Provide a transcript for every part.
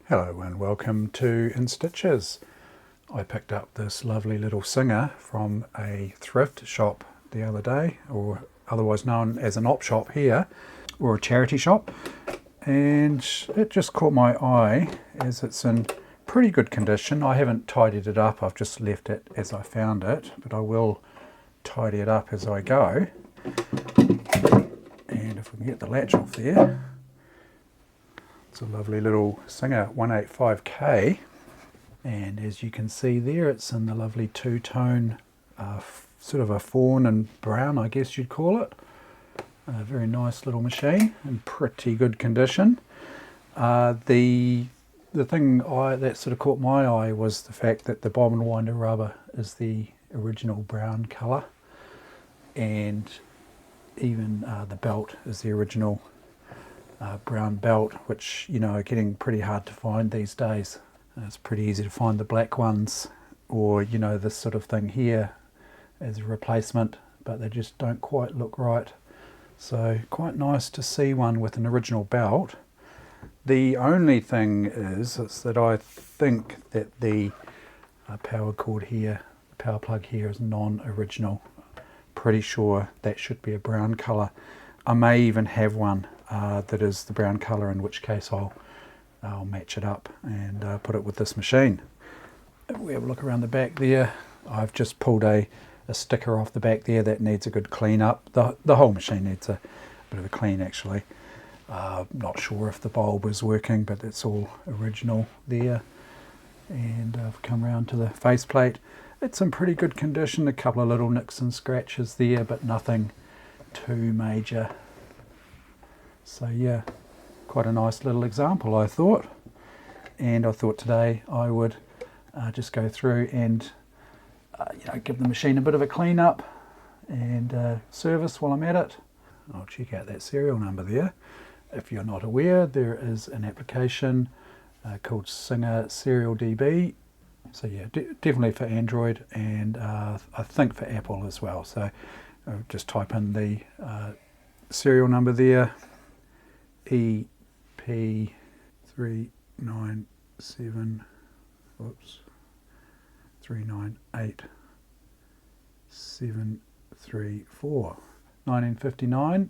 Hello and welcome to In Stitches. I picked up this lovely little Singer from a thrift shop the other day, or otherwise known as an op shop here, or a charity shop, and it just caught my eye as it's in pretty good condition. I haven't tidied it up, I've just left it as I found it, but I will tidy it up as I go. And if we can get the latch off there, it's a lovely little Singer 185K, and as you can see there, it's in the lovely two-tone sort of a fawn and brown, I guess you'd call it. A very nice little machine in pretty good condition. The thing that sort of caught my eye was the fact that the bobbin winder rubber is the original brown colour, and even the belt is the original brown belt, which, you know, are getting pretty hard to find these days. It's pretty easy to find the black ones, or, you know, this sort of thing here as a replacement, but they just don't quite look right. So quite nice to see one with an original belt. The only thing is that I think that the power cord here, the power plug here, is non-original. Pretty sure that should be a brown colour. I may even have one that is the brown colour, in which case I'll match it up and put it with this machine. If we have a look around the back there, I've just pulled a sticker off the back there that needs a good clean up. The whole machine needs a bit of a clean, actually. Not sure if the bulb is working, but it's all original there. And I've come around to the faceplate. It's in pretty good condition, a couple of little nicks and scratches there, but nothing too major. So yeah, quite a nice little example, I thought. And I thought today I would just go through and give the machine a bit of a clean up and service while I'm at it. I'll check out that serial number there. If you're not aware, there is an application called Singer Serial DB. So yeah, definitely for Android, and I think for Apple as well. So just type in the serial number there, EP397, 398734, 1959,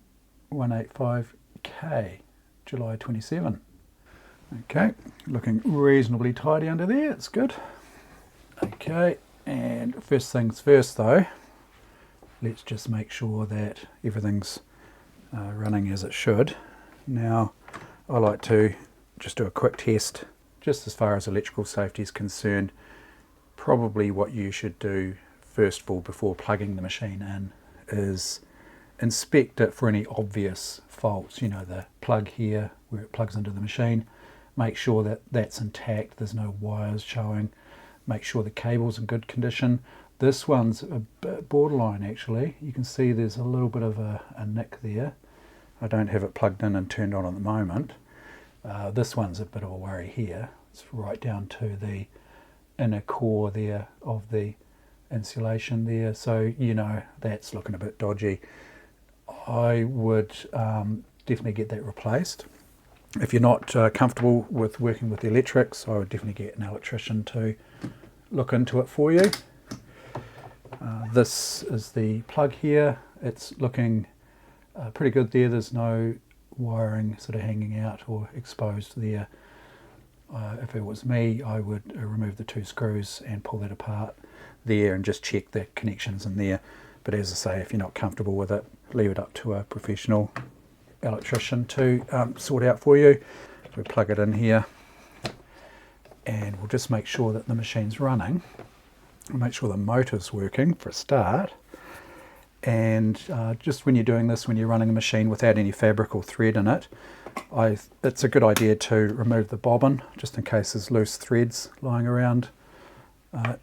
185K, July 27. Okay, looking reasonably tidy under there, it's good. Okay, and first things first though, let's just make sure that everything's running as it should. Now, I like to just do a quick test, just as far as electrical safety is concerned. Probably what you should do first of all before plugging the machine in is inspect it for any obvious faults. You know, the plug here where it plugs into the machine, make sure that that's intact, there's no wires showing. Make sure the cable's in good condition. This one's a bit borderline, actually. You can see there's a little bit of a nick there. I don't have it plugged in and turned on at the moment. This one's a bit of a worry here. It's right down to the inner core there of the insulation there, so you know that's looking a bit dodgy. I would definitely get that replaced. If you're not comfortable with working with the electrics, I would definitely get an electrician to look into it for you. This is the plug here. It's looking pretty good there. There's no wiring sort of hanging out or exposed there. If it was me, I would remove the two screws and pull that apart there and just check the connections in there. But as I say, if you're not comfortable with it, leave it up to a professional electrician to sort out for you. We plug it in here and we'll just make sure that the machine's running. We'll make sure the motor's working for a start. And just when you're doing this, when you're running a machine without any fabric or thread in it, it's a good idea to remove the bobbin just in case there's loose threads lying around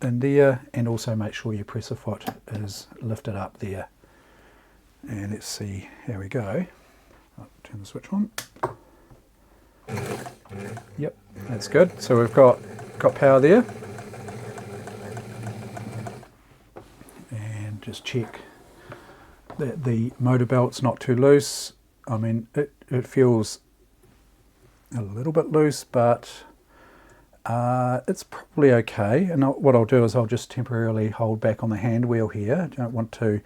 in there, and also make sure your presser foot is lifted up there. And let's see how we go. I'll turn the switch on. Yep, that's good. So we've got power there. And just check that the motor belt's not too loose. I mean, it feels a little bit loose, but It's probably okay, and what I'll do is I'll just temporarily hold back on the hand wheel here. I don't want to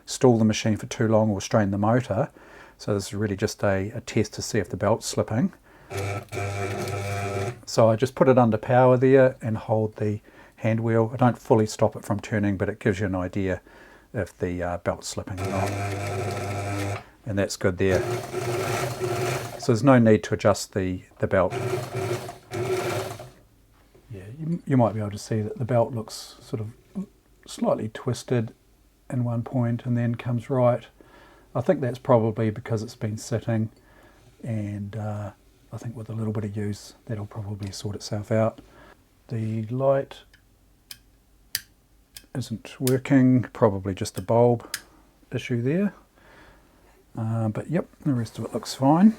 stall the machine for too long or strain the motor, so this is really just a test to see if the belt's slipping. So I just put it under power there and hold the hand wheel. I don't fully stop it from turning, but it gives you an idea if the belt's slipping or not. And that's good there. So there's no need to adjust the belt. Yeah, you might be able to see that the belt looks sort of slightly twisted in one point and then comes right. I think that's probably because it's been sitting, and I think with a little bit of use that'll probably sort itself out. The light isn't working, probably just a bulb issue there. But yep, the rest of it looks fine.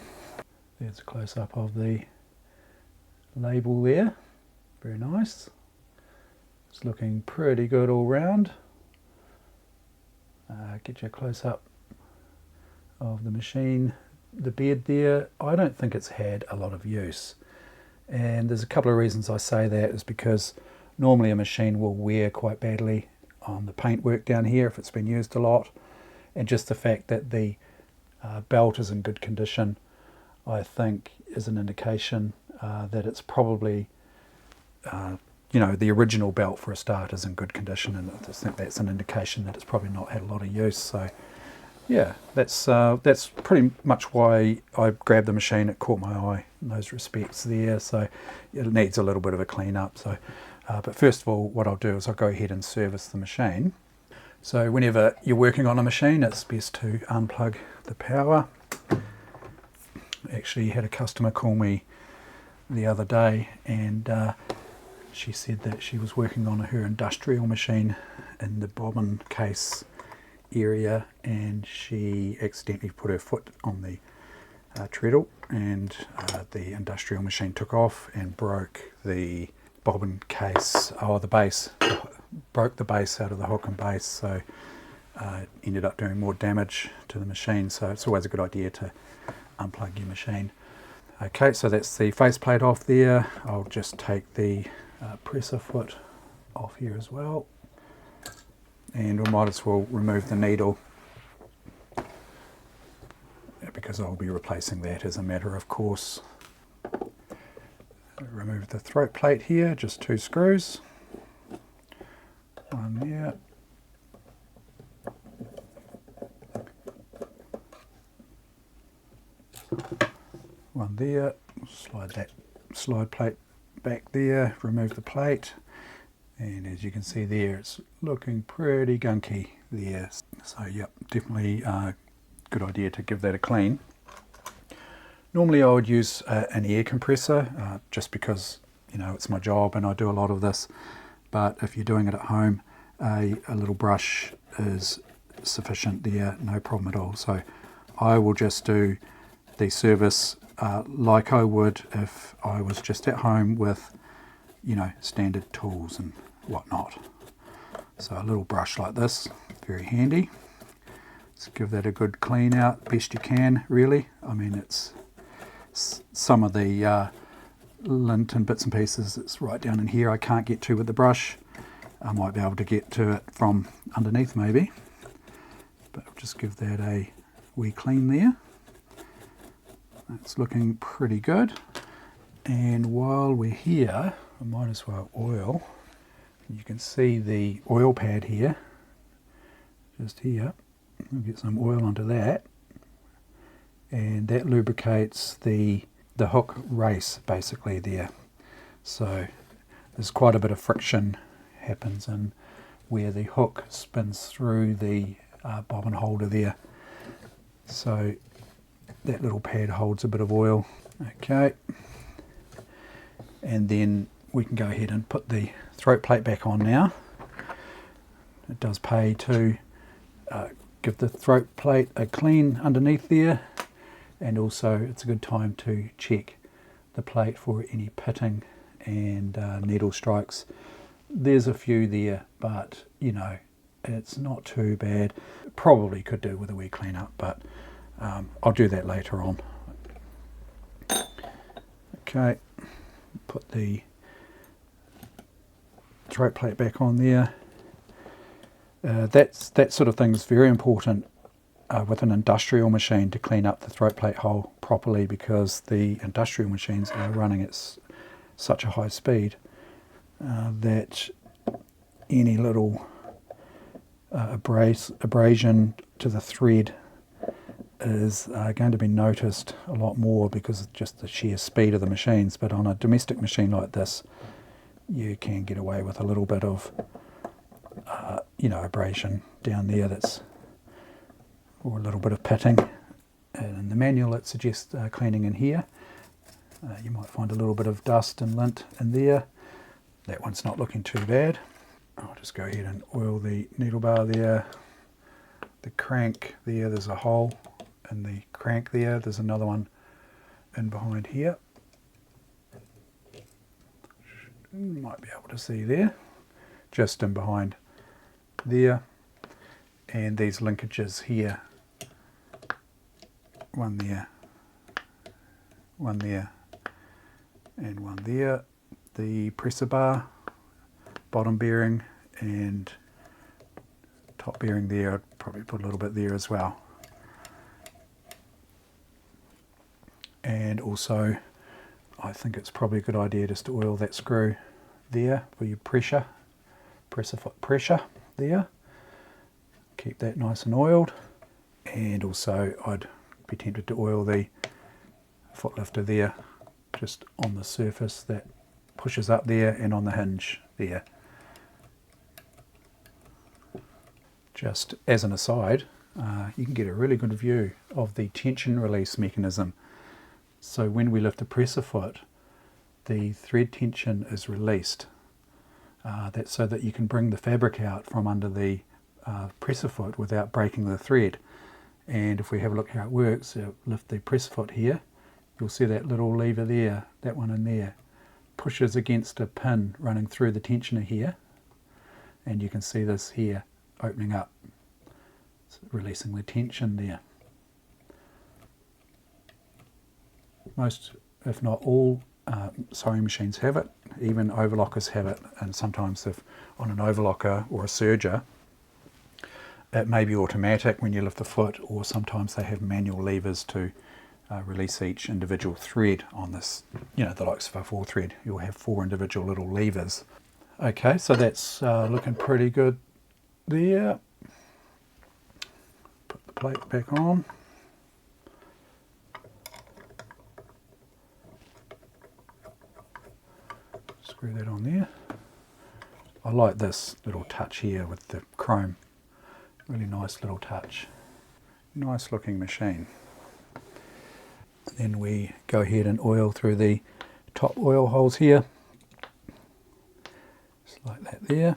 There's a close-up of the label there. Very nice. It's looking pretty good all round. Get you a close-up of the machine. The bed there, I don't think it's had a lot of use. And there's a couple of reasons I say that is because normally a machine will wear quite badly on the paintwork down here if it's been used a lot. And just the fact that the belt is in good condition, I think, is an indication that it's probably, you know, the original belt for a start is in good condition, and I just think that's an indication that it's probably not had a lot of use. So yeah, that's pretty much why I grabbed the machine. It caught my eye in those respects there, so it needs a little bit of a clean up. So, but first of all, what I'll do is I'll go ahead and service the machine. So whenever you're working on a machine, it's best to unplug the power. Actually had a customer call me the other day, and she said that she was working on her industrial machine in the bobbin case area, and she accidentally put her foot on the treadle, and the industrial machine took off and broke the bobbin case, the base, broke the base out of the hook and base, so ended up doing more damage to the machine. So it's always a good idea to unplug your machine. Okay, so that's the faceplate off there. I'll just take the presser foot off here as well, and we might as well remove the needle because I'll be replacing that as a matter of course. Remove the throat plate here, just 2 screws, one there, one there. Slide that slide plate back there, remove the plate, and as you can see there, it's looking pretty gunky there. So yep, definitely a good idea to give that a clean. Normally I would use an air compressor just because, you know, it's my job and I do a lot of this, but if you're doing it at home, a little brush is sufficient there, no problem at all. So I will just do the service like I would if I was just at home with, you know, standard tools and whatnot. So a little brush like this, very handy. Let's give that a good clean out best you can, really. I mean, it's some of the lint and bits and pieces that's right down in here I can't get to with the brush. I might be able to get to it from underneath maybe, but I'll just give that a wee clean there. That's looking pretty good. And while we're here, I might as well oil. You can see the oil pad here, just here. We'll get some oil onto that, and that lubricates the hook race basically there. So there's quite a bit of friction happens in where the hook spins through the bobbin holder there. So that little pad holds a bit of oil. Okay, and then we can go ahead and put the throat plate back on now. It does pay to give the throat plate a clean underneath there, and also it's a good time to check the plate for any pitting and needle strikes. There's a few there, but you know, it's not too bad. Probably could do with a wee clean up, but I'll do that later on. Okay, put the throat plate back on there. That sort of thing is very important with an industrial machine, to clean up the throat plate hole properly, because the industrial machines are running at such a high speed that any little abrasion to the thread is going to be noticed a lot more because of just the sheer speed of the machines. But on a domestic machine like this, you can get away with a little bit of abrasion down there, or a little bit of pitting. And in the manual it suggests cleaning in here. You might find a little bit of dust and lint in there. That one's not looking too bad. I'll just go ahead and oil the needle bar there. The crank there, there's a hole in the crank there. There's another one in behind here. You might be able to see there. Just in behind there. And these linkages here. One there. One there. And one there. The presser bar, bottom bearing and top bearing there. I'd probably put a little bit there as well. And also, I think it's probably a good idea just to oil that screw there for your presser foot pressure there. Keep that nice and oiled. And also I'd be tempted to oil the foot lifter there, just on the surface that pushes up there, and on the hinge there. Just as an aside, you can get a really good view of the tension release mechanism. So when we lift the presser foot, the thread tension is released. That's so that you can bring the fabric out from under the presser foot without breaking the thread. And if we have a look how it works, lift the presser foot here, you'll see that little lever there, that one in there, pushes against a pin running through the tensioner here, and you can see this here opening up, releasing the tension there. Most, if not all, sewing machines have it. Even overlockers have it, and sometimes if on an overlocker or a serger, it may be automatic when you lift the foot, or sometimes they have manual levers to release each individual thread on this. The likes of a 4-thread, you'll have 4 individual little levers. Okay, so that's looking pretty good there. Put the plate back on. Screw that on there. I like this little touch here with the chrome. Really nice little touch. Nice looking machine. Then we go ahead and oil through the top oil holes here. Just like that there.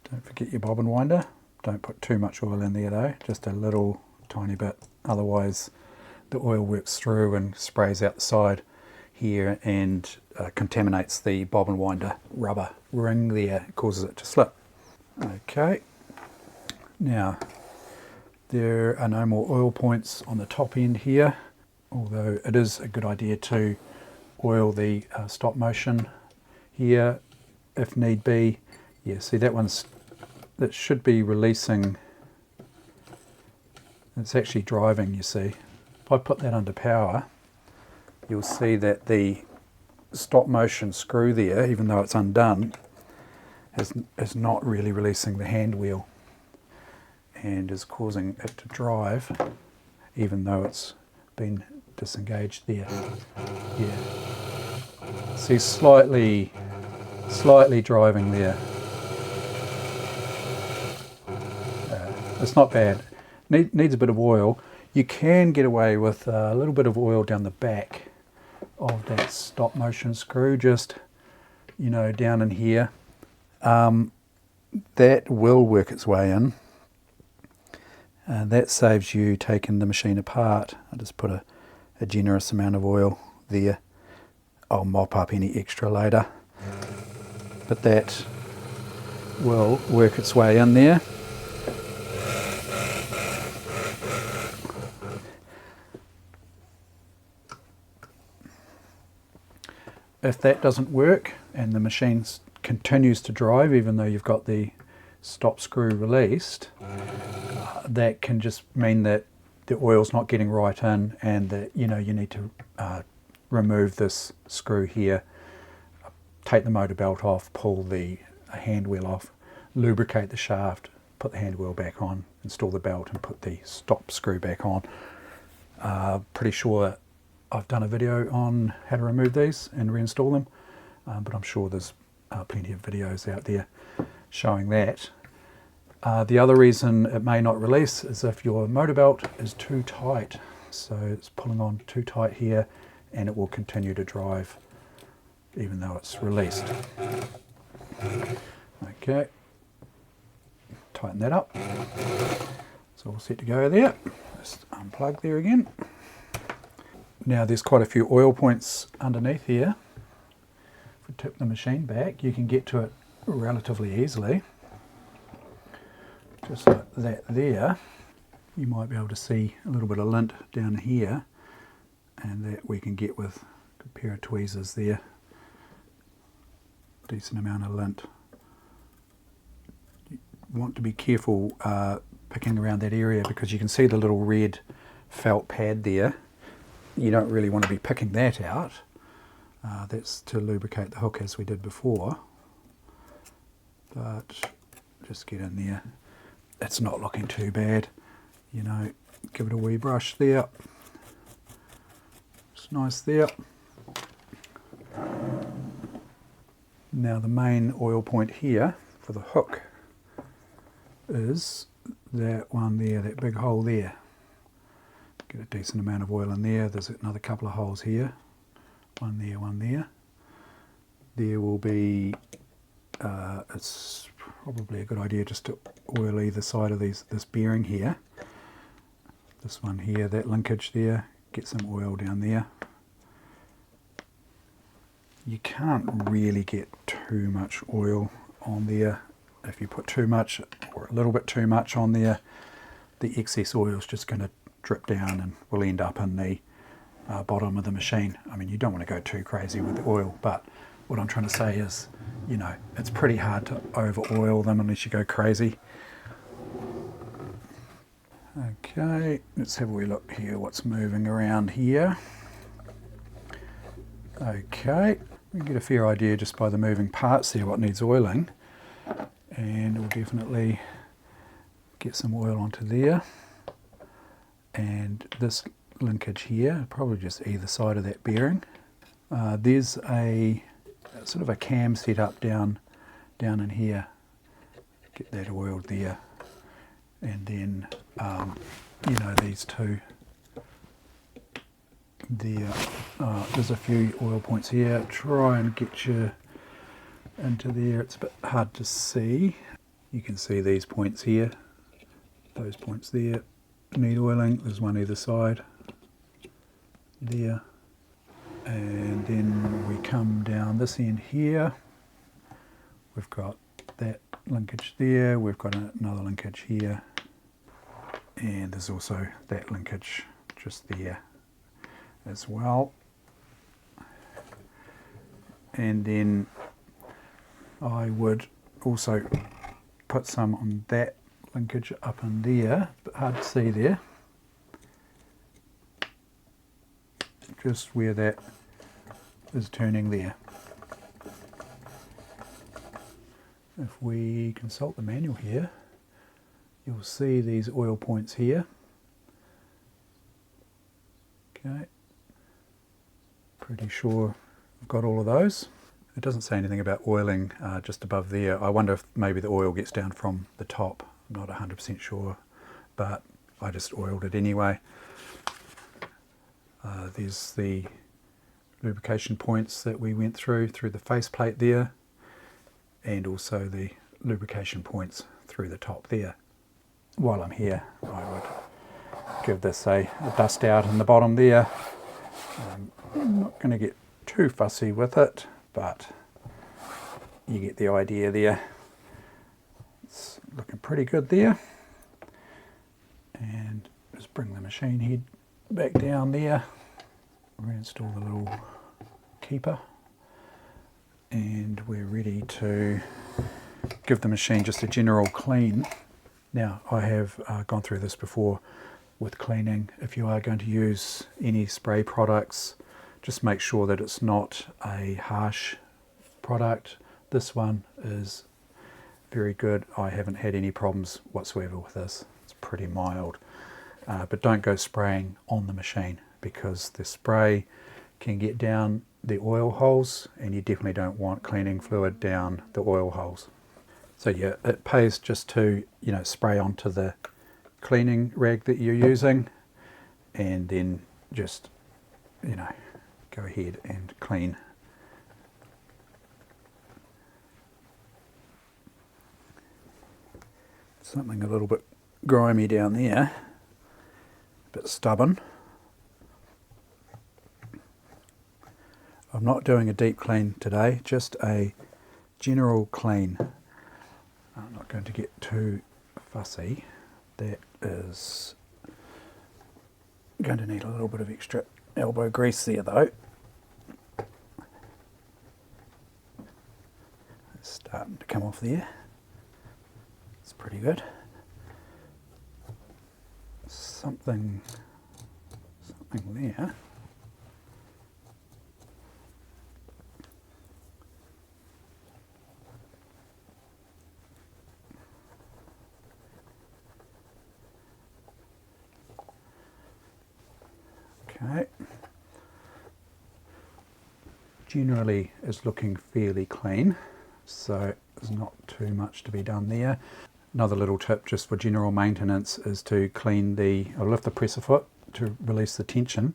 Don't forget your bobbin winder. Don't put too much oil in there though, just a little tiny bit. Otherwise the oil works through and sprays out the side here and contaminates the bobbin winder rubber ring there, causes it to slip. Okay, now there are no more oil points on the top end here, although it is a good idea to oil the stop motion here if need be. Yeah, see that should be releasing, it's actually driving, you see. If I put that under power, you'll see that the stop motion screw there, even though it's undone, is not really releasing the hand wheel and is causing it to drive even though it's been disengaged there. Yeah. See, slightly driving there. It's not bad. Needs a bit of oil. You can get away with a little bit of oil down the back of that stop motion screw, just down in here. That will work its way in. That saves you taking the machine apart. I'll just put a generous amount of oil there. I'll mop up any extra later. But that will work its way in there. if that doesn't work and the machine continues to drive even though you've got the stop screw released, that can just mean that the oil's not getting right in, and that you need to remove this screw here, take the motor belt off, pull the hand wheel off, lubricate the shaft, put the hand wheel back on, install the belt and put the stop screw back on. Pretty sure I've done a video on how to remove these and reinstall them, but I'm sure there's plenty of videos out there showing that. The other reason it may not release is if your motor belt is too tight. So it's pulling on too tight here and it will continue to drive even though it's released. Okay, tighten that up. It's all set to go there. Just unplug there again. Now there's quite a few oil points underneath here. If we tip the machine back, you can get to it relatively easily. Just like that there. You might be able to see a little bit of lint down here, and that we can get with a pair of tweezers there. Decent amount of lint. You want to be careful picking around that area because you can see the little red felt pad there. You don't really want to be picking that out. That's to lubricate the hook as we did before. But just get in there. It's not looking too bad. Give it a wee brush there. It's nice there. Now the main oil point here for the hook is that one there, that big hole there. Get a decent amount of oil in there. There's another couple of holes here. One there, one there. There will be, it's probably a good idea just to oil either side of this bearing here. This one here, that linkage there, get some oil down there. You can't really get too much oil on there. If you put too much or a little bit too much on there, the excess oil is just going to drip down and will end up in the bottom of the machine. I mean, you don't want to go too crazy with the oil, but what I'm trying to say is, it's pretty hard to over oil them unless you go crazy. Okay, let's have a wee look here what's moving around here. Okay, we can get a fair idea just by the moving parts there what needs oiling, and we'll definitely get some oil onto there. And this linkage here, probably just either side of that bearing. There's a sort of a cam set up down in here. Get that oiled there, and then these two there. There's a few oil points here. Try and get you into there. It's a bit hard to see. You can see these points here. Those points there need oiling. There's one either side there. And then we come down this end here. We've got that linkage there. We've got another linkage here. And there's also that linkage just there as well. And then I would also put some on that linkage up in there, but hard to see there. Just where that is turning there. If we consult the manual here, you'll see these oil points here. Okay, pretty sure I've got all of those. It doesn't say anything about oiling just above there. I wonder if maybe the oil gets down from the top. I'm not 100% sure, but I just oiled it anyway. There's the lubrication points that we went through the faceplate there, and also the lubrication points through the top there. While I'm here, I would give this a dust out in the bottom there. I'm not going to get too fussy with it, but you get the idea there. It's looking pretty good there. And just bring the machine head back down there. Reinstall the little keeper. and we're ready to give the machine just a general clean. Now, I have gone through this before with cleaning. If you are going to use any spray products, just make sure that it's not a harsh product. This one is very good. I haven't had any problems whatsoever with this. It's pretty mild. But don't go spraying on the machine, because the spray can get down the oil holes, and you definitely don't want cleaning fluid down the oil holes. So yeah, it pays just to, spray onto the cleaning rag that you're using, and then just, go ahead and clean. Something a little bit grimy down there, a bit stubborn. I'm not doing a deep clean today, just a general clean. I'm not going to get too fussy. That is going to need a little bit of extra elbow grease there though. It's starting to come off there. It's pretty good. Something there. Okay. Generally is looking fairly clean, so there's not too much to be done there. Another little tip just for general maintenance is to clean or lift the presser foot to release the tension,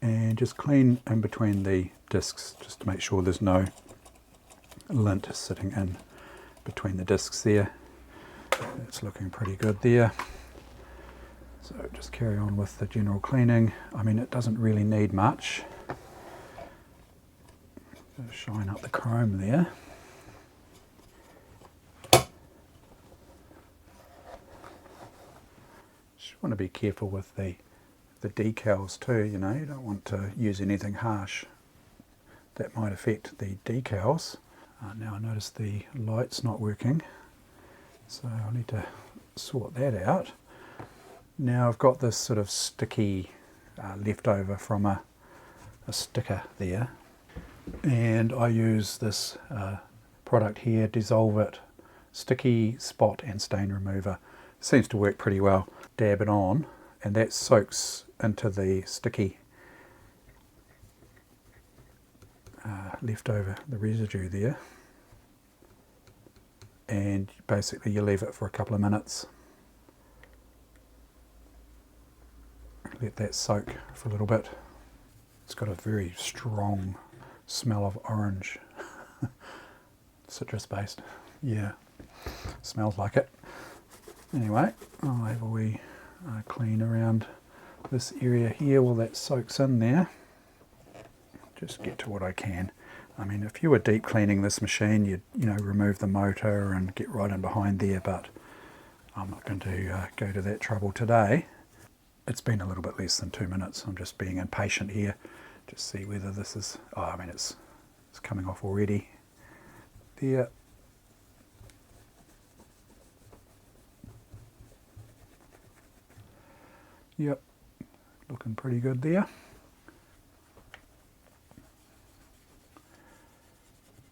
and just clean in between the discs just to make sure there's no lint sitting in between the discs there. It's looking pretty good there. So just carry on with the general cleaning. I mean, it doesn't really need much. Just shine up the chrome there. Just want to be careful with the decals too, you don't want to use anything harsh that might affect the decals. Now I notice the light's not working, so I need to sort that out. Now I've got this sort of sticky leftover from a sticker there, and I use this product here, Dissolve It Sticky Spot and Stain Remover. Seems to work pretty well. Dab it on, and that soaks into the sticky leftover, the residue there, and basically you leave it for a couple of minutes. Let that soak for a little bit. It's got a very strong smell of orange. Citrus based. Yeah, smells like it. Anyway, I'll have a wee clean around this area here while that soaks in there. Just get to what I can. I mean, if you were deep cleaning this machine, you'd remove the motor and get right in behind there, but I'm not going to go to that trouble today. It's been a little bit less than 2 minutes. I'm just being impatient here. Just see whether this is, I mean, it's coming off already. There. Yep, looking pretty good there.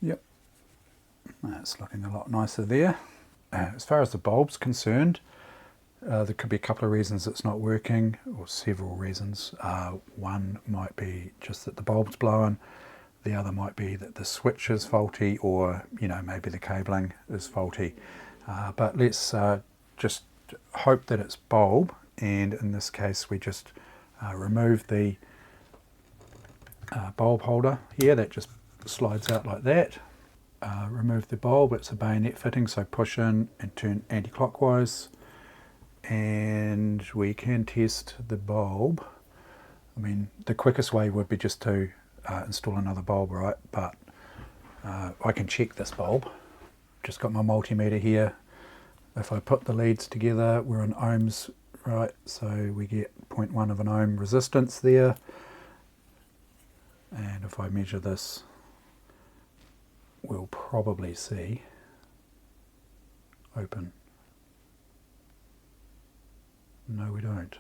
Yep, that's looking a lot nicer there. As far as the bulb's concerned, there could be a couple of reasons it's not working, or several reasons. One might be just that the bulb's blowing. The other might be that the switch is faulty, or maybe the cabling is faulty. But let's just hope that it's bulb, and in this case we just remove the bulb holder here. That just slides out like that. Remove the bulb. It's a bayonet fitting, so push in and turn anti-clockwise, and we can test the bulb. I mean, the quickest way would be just to install another bulb, right? But I can check this bulb. Just got my multimeter here. If I put the leads together, we're in ohms, right? So we get 0.1 of an ohm resistance there. And if I measure this we'll probably see open. No, we don't.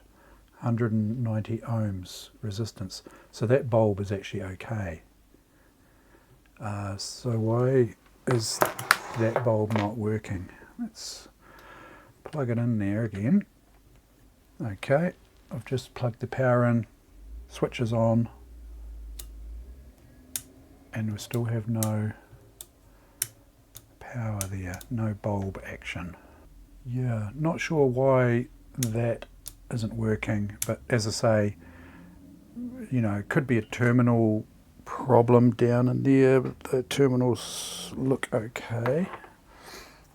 190 ohms resistance. So that bulb is actually okay. So why is that bulb not working? Let's plug it in there again. Okay, I've just plugged the power in, switch is on, and we still have no power there, no bulb action. Yeah, not sure why that isn't working, but as I say, you know, it could be a terminal problem down in there, but the terminals look okay.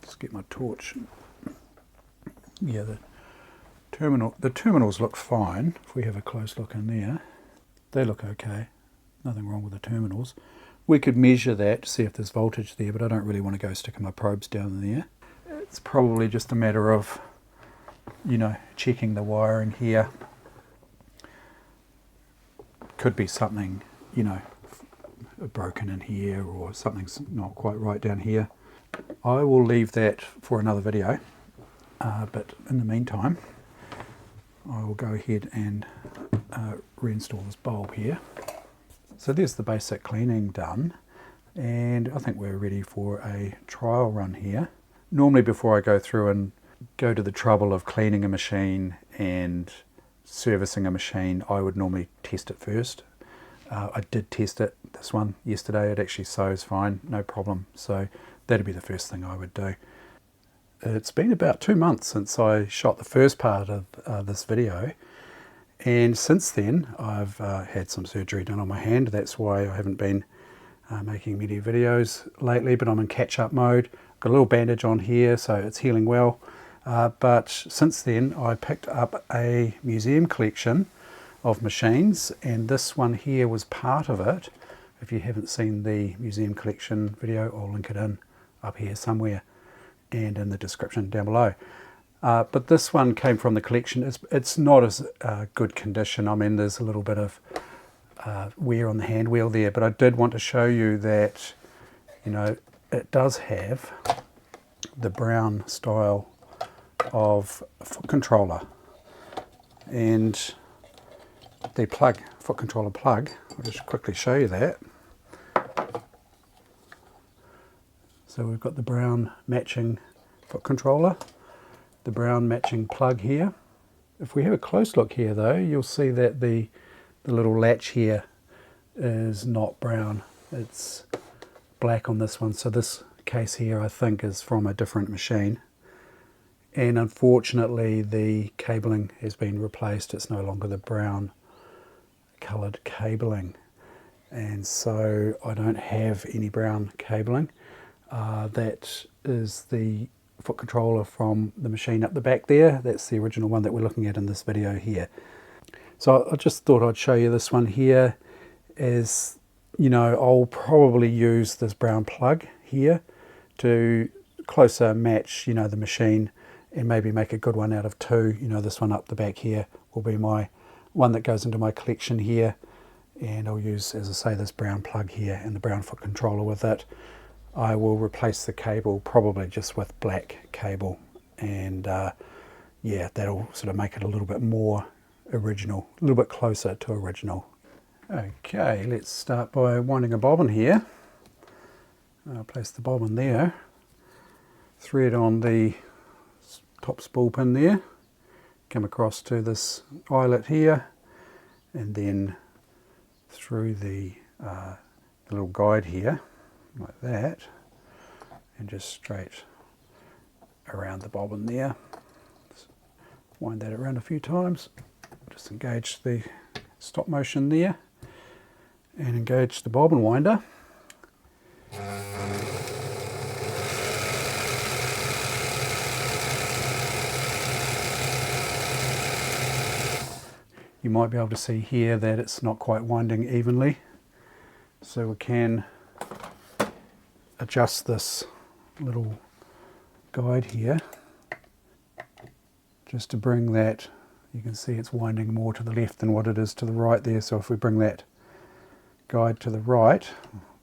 Let's get my torch. Yeah, the terminals look fine. If we have a close look in there, they look okay. Nothing wrong with the terminals. We could measure that to see if there's voltage there, but I don't really want to go sticking my probes down in there. It's probably just a matter of, you know, checking the wiring here. Could be something, you know, broken in here, or something's not quite right down here. I will leave that for another video, but in the meantime I will go ahead and reinstall this bulb here. So there's the basic cleaning done, and I think we're ready for a trial run here. Normally before I go through and go to the trouble of cleaning a machine and servicing a machine, I would normally test it first. I did test it, this one, yesterday. It actually sews fine, no problem. So that'd be the first thing I would do. It's been about 2 months since I shot the first part of this video, and since then I've had some surgery done on my hand. That's why I haven't been making many videos lately, but I'm in catch-up mode. Got a little bandage on here, so it's healing well. But since then I picked up a museum collection of machines, and this one here was part of it. If you haven't seen the museum collection video, I'll link it in up here somewhere and in the description down below. But this one came from the collection. It's not as good condition. I mean, there's a little bit of wear on the hand wheel there, but I did want to show you that, you know, it does have the brown style of foot controller, and the plug, foot controller plug, I'll just quickly show you that. So we've got the brown matching foot controller, the brown matching plug here. If we have a close look here though, you'll see that the little latch here is not brown, it's black on this one. So this case here I think is from a different machine, and unfortunately the cabling has been replaced. It's no longer the brown coloured cabling, and so I don't have any brown cabling. That is the foot controller from the machine up the back there. That's the original one that we're looking at in this video here. So I just thought I'd show you this one here. As you know, I'll probably use this brown plug here to closer match, you know, the machine, and maybe make a good one out of two. You know, this one up the back here will be my one that goes into my collection here, and I'll use, as I say, this brown plug here and the brown foot controller with it. I will replace the cable probably just with black cable, and yeah, that'll sort of make it a little bit more original, a little bit closer to original. Okay, let's start by winding a bobbin here. I'll place the bobbin there, thread on the top spool pin there, come across to this eyelet here, and then through the little guide here, like that, and just straight around the bobbin there. Just wind that around a few times, just engage the stop motion there, and engage the bobbin winder. You might be able to see here that it's not quite winding evenly, so we can adjust this little guide here just to bring that. You can see it's winding more to the left than what it is to the right there, so if we bring that guide to the right,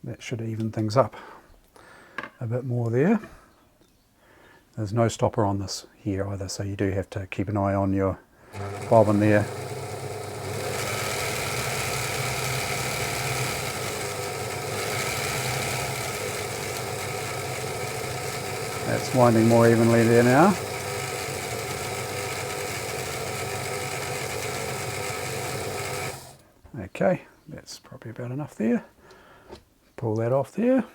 that should even things up. a bit more there. There's no stopper on this here either, so you do have to keep an eye on your bobbin there. That's winding more evenly there now. Okay, that's probably about enough there. Pull that off there.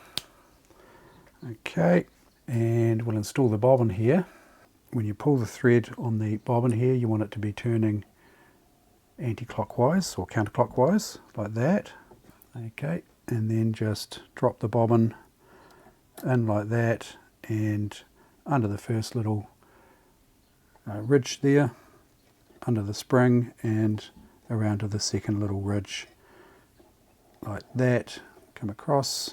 Okay, and we'll install the bobbin here. When you pull the thread on the bobbin here, you want it to be turning anti-clockwise or counterclockwise, like that. Okay, and then just drop the bobbin in like that, and under the first little ridge there, under the spring, and around to the second little ridge, like that. Come across.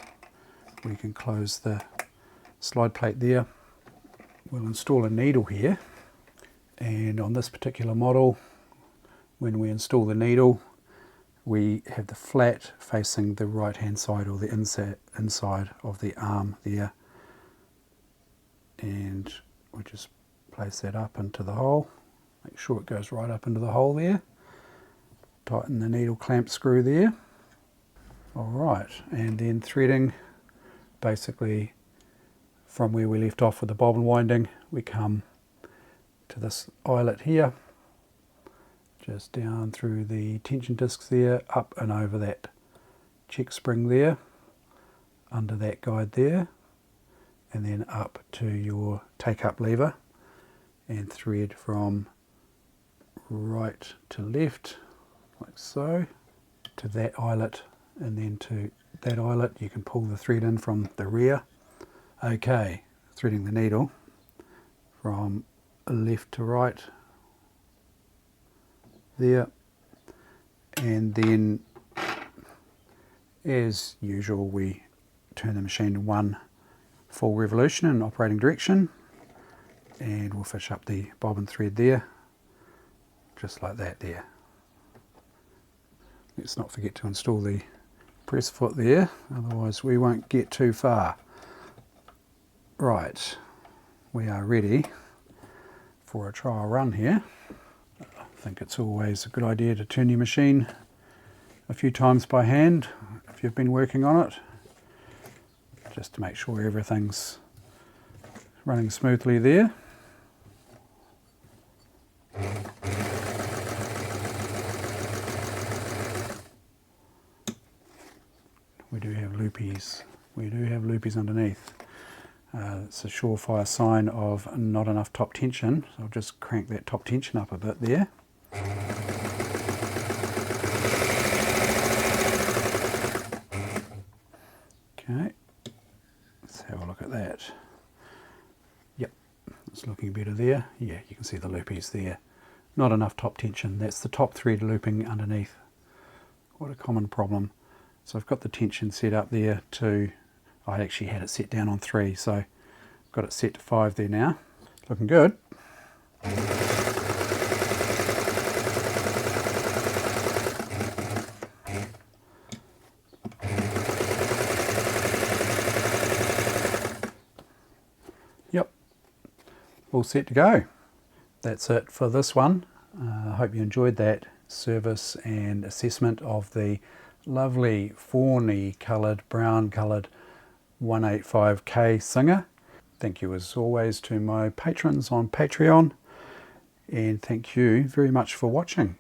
We can close the slide plate there. We'll install a needle here, and on this particular model, when we install the needle, we have the flat facing the right hand side, or the inside of the arm there, and we just place that up into the hole. Make sure it goes right up into the hole there. Tighten the needle clamp screw there. Alright, and then threading, basically from where we left off with the bobbin winding, we come to this eyelet here, just down through the tension discs there, up and over that check spring there, under that guide there, and then up to your take up lever, and thread from right to left, like so, to that eyelet, and then to that eyelet. You can pull the thread in from the rear. Okay, threading the needle from left to right there, and then as usual we turn the machine one full revolution in operating direction, and we'll fish up the bobbin thread there, just like that there. Let's not forget to install the press foot there, otherwise we won't get too far. Right, we are ready for a trial run here. I think it's always a good idea to turn your machine a few times by hand if you've been working on it, just to make sure everything's running smoothly there. We do have loopies. We do have loopies underneath. It's a surefire sign of not enough top tension. So I'll just crank that top tension up a bit there. Okay, let's have a look at that. Yep, it's looking better there. Yeah, you can see the loopies there. Not enough top tension. That's the top thread looping underneath. What a common problem. So I've got the tension set up there to, I actually had it set down on 3, so got it set to 5 there now. Looking good. Yep, all set to go. That's it for this one. I hope you enjoyed that service and assessment of the lovely fawny coloured, brown coloured 185K Singer. Thank you as always to my patrons on Patreon, and thank you very much for watching.